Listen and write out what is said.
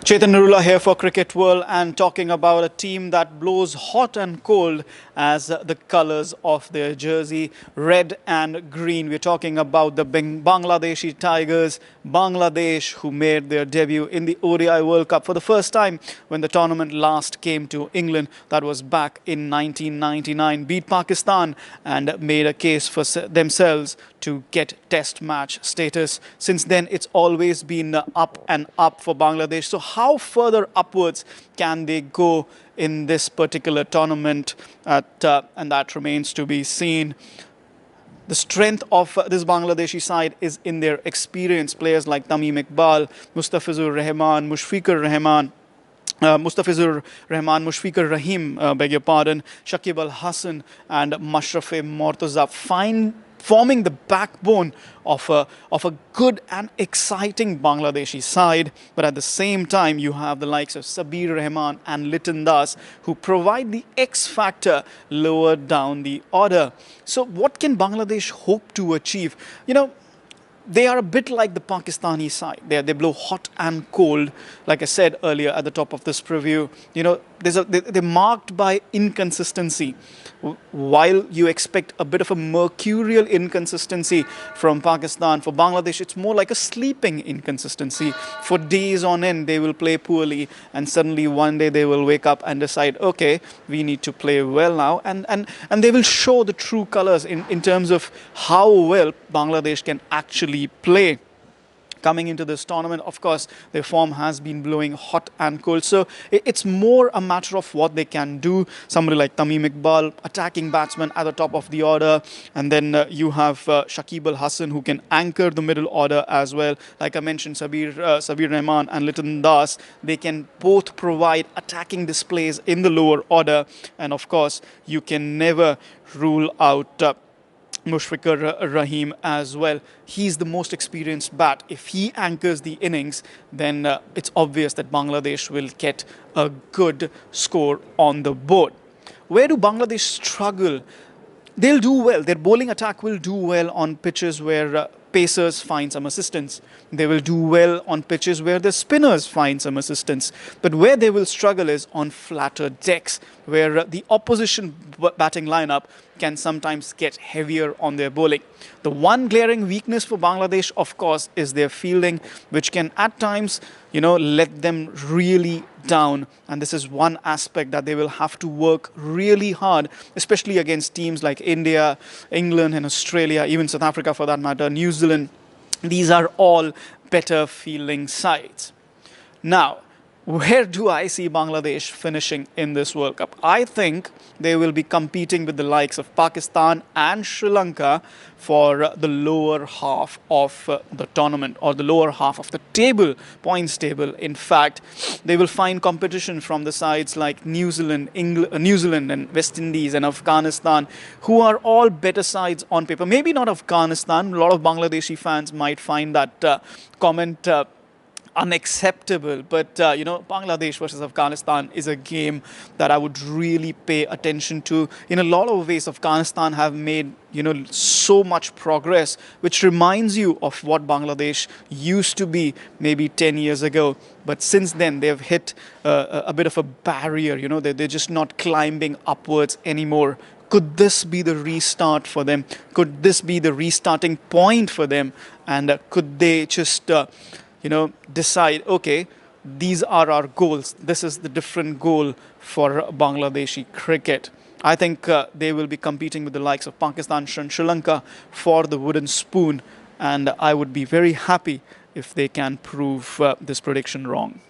Chetan Narula here for Cricket World and talking about a team that blows hot and cold as the colours of their jersey, red and green. We're talking about the Bangladeshi Tigers, Bangladesh, who made their debut in the ODI World Cup for the first time when the tournament last came to England. That was back in 1999. Beat Pakistan and made a case for themselves to get test match status. Since then, it's always been up and up for Bangladesh. So how further upwards can they go in this particular tournament? And that remains to be seen. The strength of this Bangladeshi side is in their experience. Players like Tamim Iqbal, Mustafizur Rahman, Mushfiqur Rahim, beg your pardon, Shakib Al Hassan and Mashrafe Mortaza forming the backbone of a good and exciting Bangladeshi side. But at the same time, you have the likes of Sabir Rahman and Liton Das who provide the X factor lower down the order. So what can Bangladesh hope to achieve? They are a bit like the Pakistani side. They blow hot and cold, like I said earlier at the top of this preview. They're marked by inconsistency. While you expect a bit of a mercurial inconsistency from Pakistan, for Bangladesh, it's more like a sleeping inconsistency. For days on end, they will play poorly, and suddenly one day they will wake up and decide, okay, we need to play well now. And they will show the true colors in terms of how well Bangladesh can actually play. Coming into this tournament, of course, their form has been blowing hot and cold. So it's more a matter of what they can do. Somebody like Tamim Iqbal, attacking batsman at the top of the order. And then you have Shakib Al Hassan, who can anchor the middle order as well. Like I mentioned, Sabir Rahman and Liton Das, they can both provide attacking displays in the lower order. And of course, you can never rule out Mushfiqur Rahim as well. He's the most experienced bat. If he anchors the innings, then it's obvious that Bangladesh will get a good score on the board. Where do Bangladesh struggle? They'll do well. Their bowling attack will do well on pitches where pacers find some assistance. They will do well on pitches where the spinners find some assistance. But where they will struggle is on flatter decks, where the opposition batting lineup can sometimes get heavier on their bowling. The one glaring weakness for Bangladesh, of course, is their fielding, which can at times, let them really down. And this is one aspect that they will have to work really hard, especially against teams like India, England and Australia, even South Africa for that matter, New Zealand. These are all better fielding sides. Now, where do I see Bangladesh finishing in this World Cup? I think they will be competing with the likes of Pakistan and Sri Lanka for the lower half of the tournament, or the lower half of the table, points table. In fact, they will find competition from the sides like New Zealand and West Indies and Afghanistan, who are all better sides on paper. Maybe not Afghanistan. A lot of Bangladeshi fans might find that comment unacceptable, but Bangladesh versus Afghanistan is a game that I would really pay attention to. In a lot of ways, Afghanistan have made so much progress, which reminds you of what Bangladesh used to be maybe 10 years ago. But since then, they've hit a bit of a barrier. They're just not climbing upwards anymore. Could this be the restart for them? Could this be the restarting point for them? And could they just decide, okay, these are our goals. This is the different goal for Bangladeshi cricket. I think they will be competing with the likes of Pakistan and Sri Lanka for the wooden spoon. And I would be very happy if they can prove this prediction wrong.